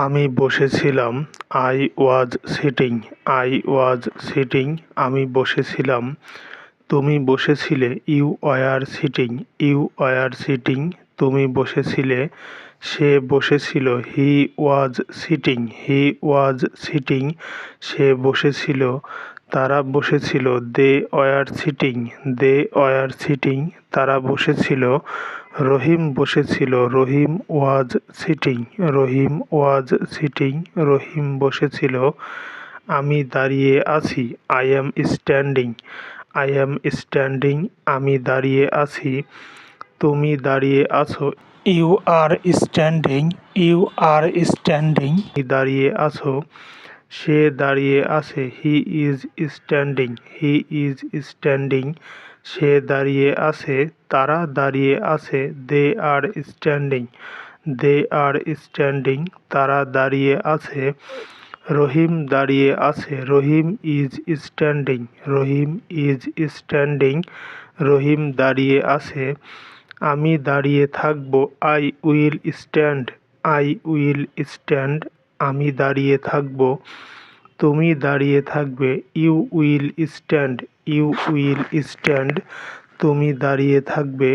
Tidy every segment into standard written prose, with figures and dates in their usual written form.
আমি বসেছিলাম। I was sitting. I was sitting. আমি বসেছিলাম। তুমি বসেছিলে। You were sitting. You were sitting. তুমি বসেছিলে। সে বসেছিল। হি was sitting. He was sitting. সে বসেছিল। তারা বসেছিল। They were sitting. They were sitting. তারা বসেছিল। রহিম বসেছিল। রহিম was sitting. Rahim was sitting. রহিম বসেছিল। আমি দাঁড়িয়ে আছি। I am standing. I am standing. আমি দাঁড়িয়ে আছি। তুমি দাঁড়িয়ে আছো। You are standing. You are standing. তুমি দাঁড়িয়ে আছো। সে দাঁড়িয়ে আছে। He is standing. He is standing. সে দাঁড়িয়ে আছে। তারা দাঁড়িয়ে আছে। They are standing. They are standing. তারা দাঁড়িয়ে আছে। রহিম দাঁড়িয়ে আছে। Rahim is standing. Rahim is standing. Rahim দাঁড়িয়ে আছে। আমি দাঁড়িয়ে থাকব। I will stand. I will stand. আমি দাঁড়িয়ে থাকব। তুমি দাঁড়িয়ে থাকবে। You will stand. You will stand. তুমি দাঁড়িয়ে থাকবে।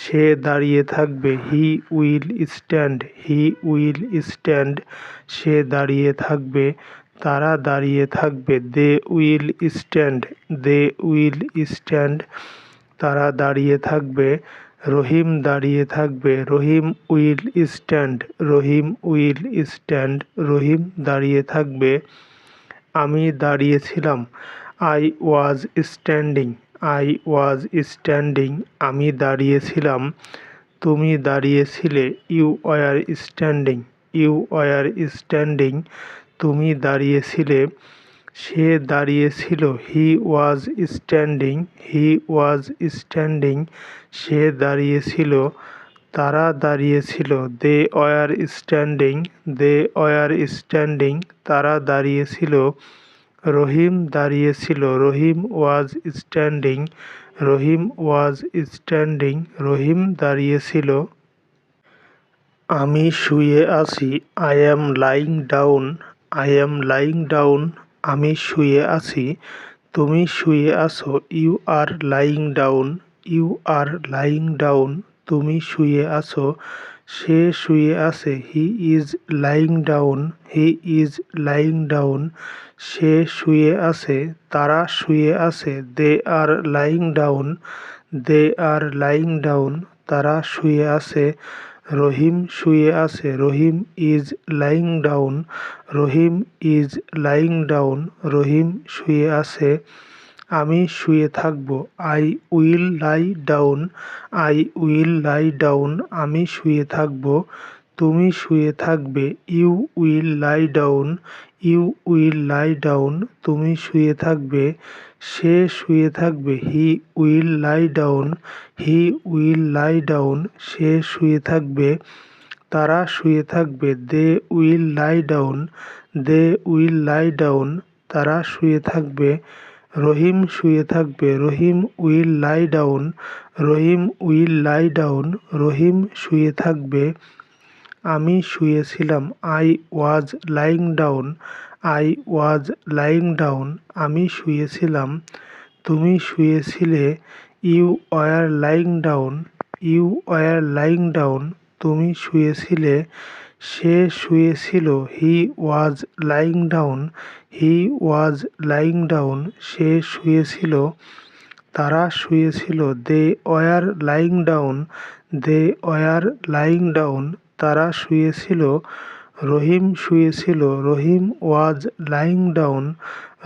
সে দাঁড়িয়ে থাকবে। He will stand. He will stand. সে দাঁড়িয়ে থাকবে। তারা দাঁড়িয়ে থাকবে। They will stand. They will stand. তারা দাঁড়িয়ে থাকবে। রহিম দাঁড়িয়ে থাকবে। Rahim will stand. Rahim will stand. Rahim দাঁড়িয়ে থাকবে। আমি দাঁড়িয়েছিলাম। I was standing. I was standing. আমি দাঁড়িয়েছিলাম। তুমি দাঁড়িয়েছিলে। You were standing. You were standing. তুমি দাঁড়িয়েছিলে। সে দাঁড়িয়েছিল। হি was standing. He was standing. সে দাঁড়িয়েছিল। তারা দাঁড়িয়েছিল। They were standing. They were standing. তারা দাঁড়িয়েছিল। রহিম দাঁড়িয়েছিল। রহিম was standing. Rahim was standing. রহিম দাঁড়িয়েছিল। আমি শুয়ে আছি। I am lying down. I am lying down. আমি শুয়ে আছি। তুমি শুয়ে আছো। You are lying down. You are lying down. তুমি শুয়ে আছো। সে শুয়ে আছে। He is lying down. He is lying down. সে শুয়ে আছে। তারা শুয়ে আছে। They are lying down. They are lying down. তারা শুয়ে আছে। রহিম শুয়ে আছে। Rahim is lying down. Rahim is lying down. Rahim শুয়ে আছে। আমি শুয়ে থাকব। I will lie down. I will lie down. আমি শুয়ে থাকব। তুমি শুয়ে থাকবে। You will lie down. You will lie down. তুমি শুয়ে থাকবে। সে শুয়ে থাকবে। He will lie down. He will lie down. সে শুয়ে থাকবে। তারা শুয়ে থাকবে। They will lie down. They will lie down. তারা শুয়ে থাকবে। রহিম শুয়ে থাকবে। Rahim will lie down. Rahim will lie down. Rahim শুয়ে থাকবে। আমি শুয়েছিলাম। I was lying down. I was lying down. আমি শুয়েছিলাম। তুমি শুয়েছিলে। You were lying down. You were lying down. তুমি শুয়েছিলে। সে শুয়েছিল। He was lying down. He was lying down. সে শুয়েছিল। তারা শুয়েছিল। They were lying down. They were lying down. তারা শুয়েছিল। রহিম শুয়েছিল। Rahim was lying down.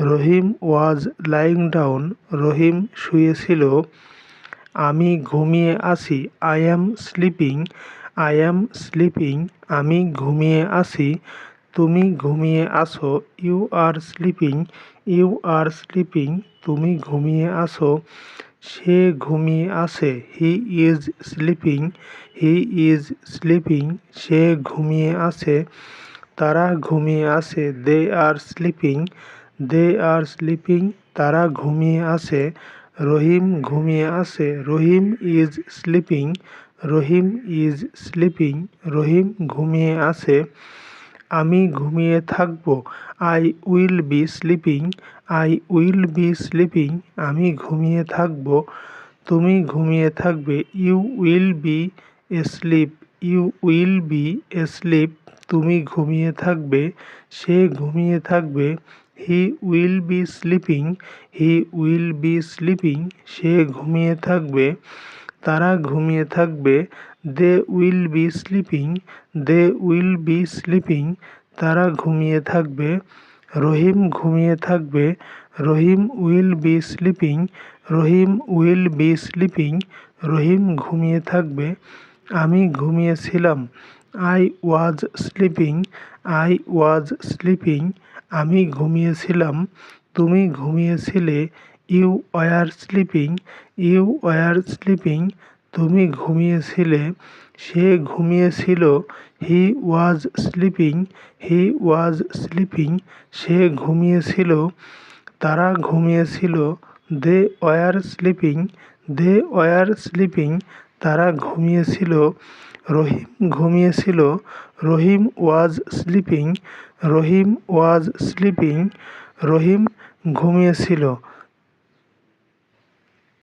Rahim was lying down. Rahim শুয়েছিল। আমি ঘুমিয়ে আছি। I am sleeping. I am sleeping. আমি ঘুমিয়ে আছি। তুমি ঘুমিয়ে আছো। You are sleeping. You are sleeping. তুমি ঘুমিয়ে আছো। সে ঘুমিয়ে আছে। He is sleeping. He is sleeping. সে ঘুমিয়ে আছে। তারা ঘুমিয়ে আছে। They are sleeping. They are sleeping. তারা ঘুমিয়ে আছে। রহিম ঘুমিয়ে আছে। Rahim is sleeping. Rahim is sleeping. Rahim ঘুমিয়ে আছে। আমি ঘুমিয়ে থাকবো। I will be sleeping. I will be sleeping. আমি ঘুমিয়ে থাকবো। তুমি ঘুমিয়ে থাকবে। You will be asleep. You will be asleep. তুমি ঘুমিয়ে থাকবে। সে ঘুমিয়ে থাকবে। He will be sleeping. He will be sleeping. সে ঘুমিয়ে থাকবে। তারা ঘুমিয়ে থাকবে। They will be sleeping. They will be sleeping. তারা ঘুমিয়ে থাকবে। রহিম ঘুমিয়ে থাকবে। Rahim will be sleeping. Rahim will be sleeping. Rahim ঘুমিয়ে থাকবে। আমি ঘুমিয়েছিলাম। I was sleeping. I was sleeping. আমি ঘুমিয়েছিলাম। তুমি ঘুমিয়েছিলে। You were sleeping. You were sleeping. তুমি ঘুমিয়েছিলে। সে ঘুমিয়েছিল। হি was sleeping. He was sleeping. সে ঘুমিয়েছিল। তারা ঘুমিয়েছিল। They were sleeping. They were sleeping. তারা ঘুমিয়েছিল। রহিম ঘুমিয়েছিল। রহিম was sleeping. Rahim was sleeping. রহিম ঘুমিয়েছিল।